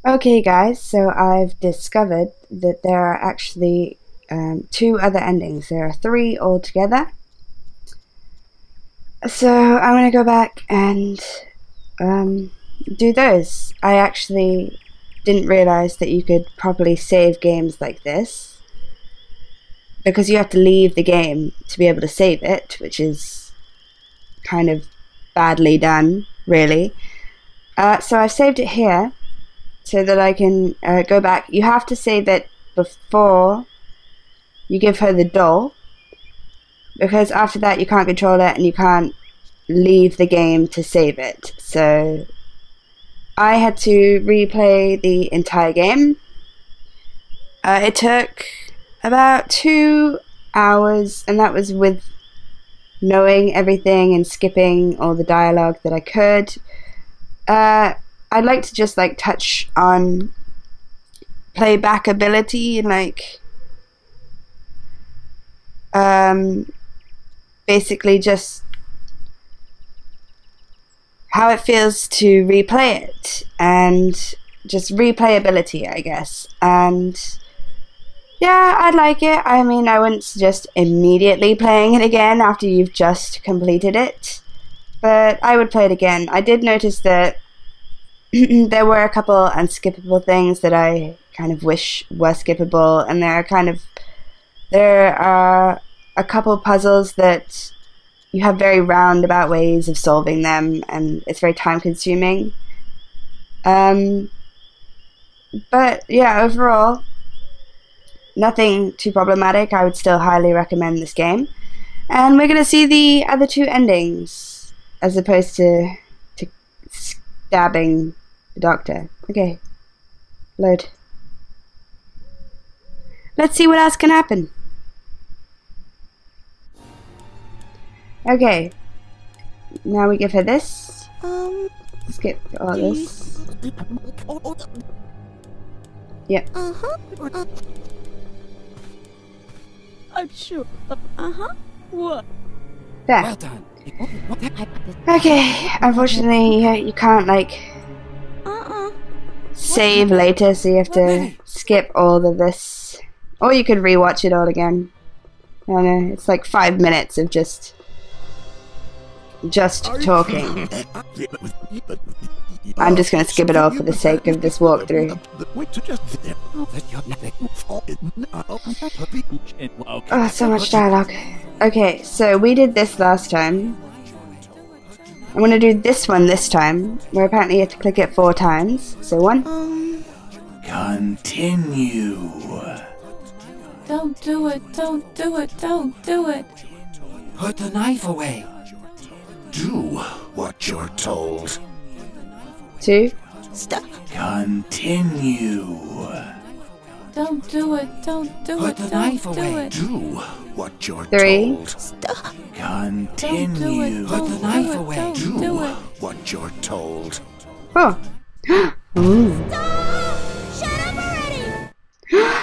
Okay, guys, so I've discovered that there are actually two other endings. There are three altogether. So I'm going to go back and do those. I actually didn't realize that you could properly save games like this, because you have to leave the game to be able to save it, which is kind of badly done, really. So I've saved it here so that I can go back. You have to save it before you give her the doll, because after that you can't control it and you can't leave the game to save it. So I had to replay the entire game. It took about 2 hours, and that was with knowing everything and skipping all the dialogue that I could. I'd like to just touch on playback ability and basically just how it feels to replay it, and just replayability, I guess. And yeah, I'd like it. I mean, I wouldn't suggest immediately playing it again after you've just completed it, but I would play it again. I did notice that there were a couple unskippable things that I kind of wish were skippable, and there are a couple puzzles that you have very roundabout ways of solving them, and it's very time consuming. But yeah, overall, nothing too problematic. I would still highly recommend this game. And we're going to see the other two endings, as opposed to stabbing the doctor. Okay, load. Let's see what else can happen. Okay, now we give her this. Skip all this. Yep. I'm sure. What? There. Well done. Okay, unfortunately, you can't save later, so you have to skip all of this. Or you could rewatch it all again. I don't know, it's like 5 minutes of just talking. I'm just gonna skip it all for the sake of this walkthrough. Oh, so much dialogue. Okay, so we did this last time. I'm gonna do this one this time, where apparently you have to click it 4 times. So 1. Continue. Don't do it. Don't do it. Don't do it. Put the knife away. Do what you're told. 2. Stop. Continue. Don't do it. Don't do Put it. the Don't knife do away. it. Do what you're 3. told. Stop. Continue. Don't Put do the it. knife Don't away. do it. Do Don't do it. what you're told. Oh. Ooh. Stop! Shut up already!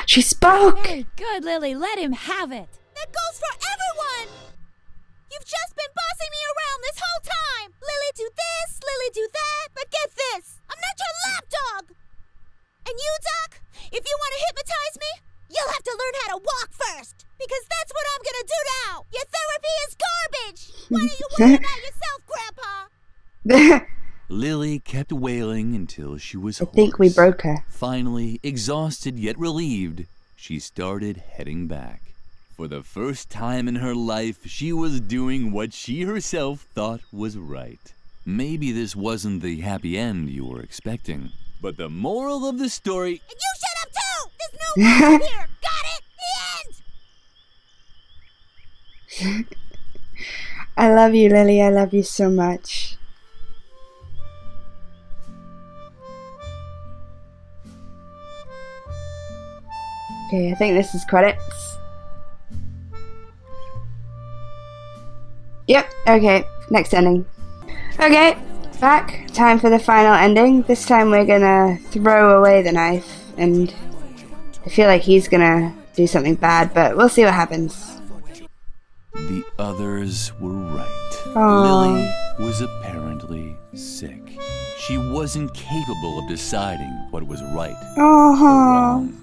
She spoke! Hey, good, Lily. Let him have it. That goes for everyone! You've just been bossing me around this whole time! Lily do this, Lily do that, but get this! I'm not your lapdog! And you, Doc, if you want to hypnotize me, you'll have to learn how to walk first! Because that's what I'm gonna do now! Your therapy is garbage! Why don't you worry about yourself, Grandpa? Lily kept wailing until she was I think we hoarse. broke her. Finally, exhausted yet relieved, she started heading back. For the first time in her life, she was doing what she herself thought was right. Maybe this wasn't the happy end you were expecting, but the moral of the story... And you shut up too! There's no war here! Got it? The end! I love you, Lily. I love you so much. Okay, I think this is credits. Yep, okay, next ending. Okay, back. Time for the final ending. This time we're gonna throw away the knife, and I feel like he's gonna do something bad, but we'll see what happens. The others were right. Aww. Lily was apparently sick. She wasn't capable of deciding what was right or Oh. wrong.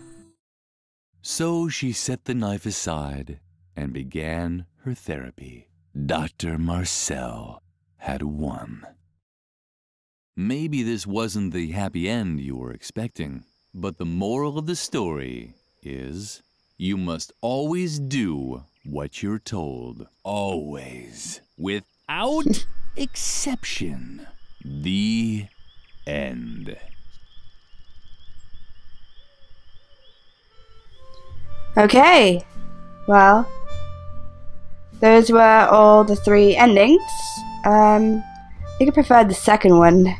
So she set the knife aside and began her therapy. Dr. Marcel had won. Maybe this wasn't the happy end you were expecting, but the moral of the story is you must always do what you're told. Always. Without exception. The end. Okay, well, those were all the 3 endings. I think I preferred the second one.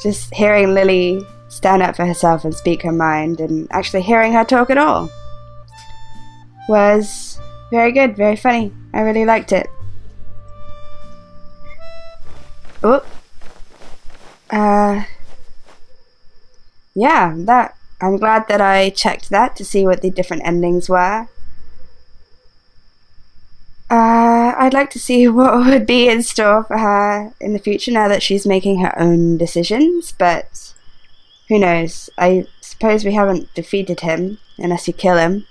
Just hearing Lily stand up for herself and speak her mind, and actually hearing her talk at all was very good, very funny. I really liked it. Oh. Yeah, I'm glad that I checked that to see what the different endings were. I'd like to see what would be in store for her in the future now that she's making her own decisions, but who knows? I suppose we haven't defeated him unless you kill him,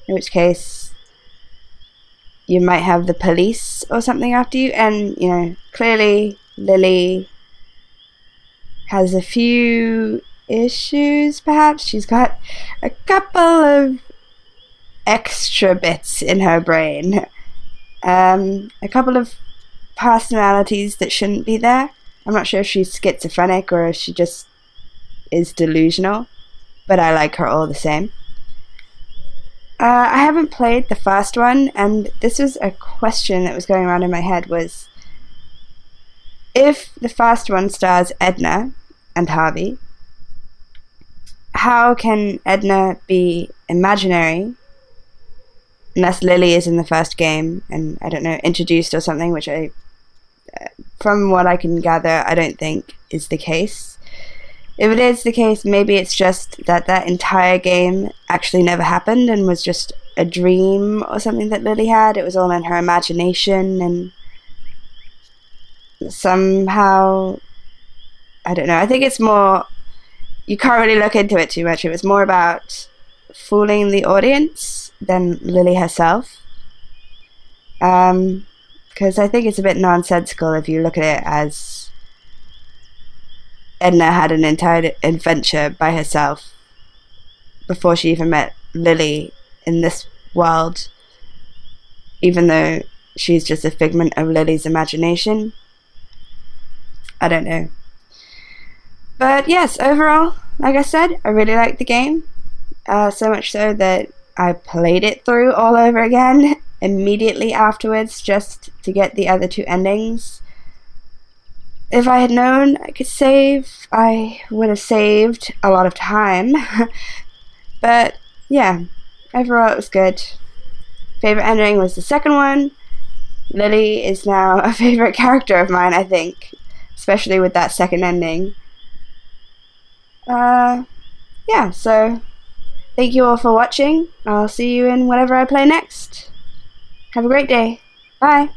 in which case you might have the police or something after you, and, you know, clearly Lily has a few issues, perhaps. She's got a couple of extra bits in her brain. A couple of personalities that shouldn't be there. I'm not sure if she's schizophrenic or if she just is delusional, but I like her all the same. I haven't played the first one, and this was a question that was going around in my head, was if the first one stars Edna and Harvey, how can Edna be imaginary unless Lily is in the first game and, I don't know, introduced or something, which from what I can gather, I don't think is the case. If it is the case, maybe it's just that entire game actually never happened and was just a dream or something that Lily had. It was all in her imagination, and somehow, I don't know, I think it's more, you can't really look into it too much. It was more about fooling the audience than Lily herself. Because I think it's a bit nonsensical if you look at it as Edna had an entire adventure by herself before she even met Lily in this world, even though she's just a figment of Lily's imagination. I don't know. But yes, overall, like I said, I really liked the game. So much so that I played it through all over again immediately afterwards just to get the other 2 endings. If I had known I could save, I would have saved a lot of time. But yeah, overall it was good. Favorite ending was the second one. Lily is now a favorite character of mine, I think, especially with that second ending. Yeah, so thank you all for watching. I'll see you in whatever I play next. Have a great day. Bye.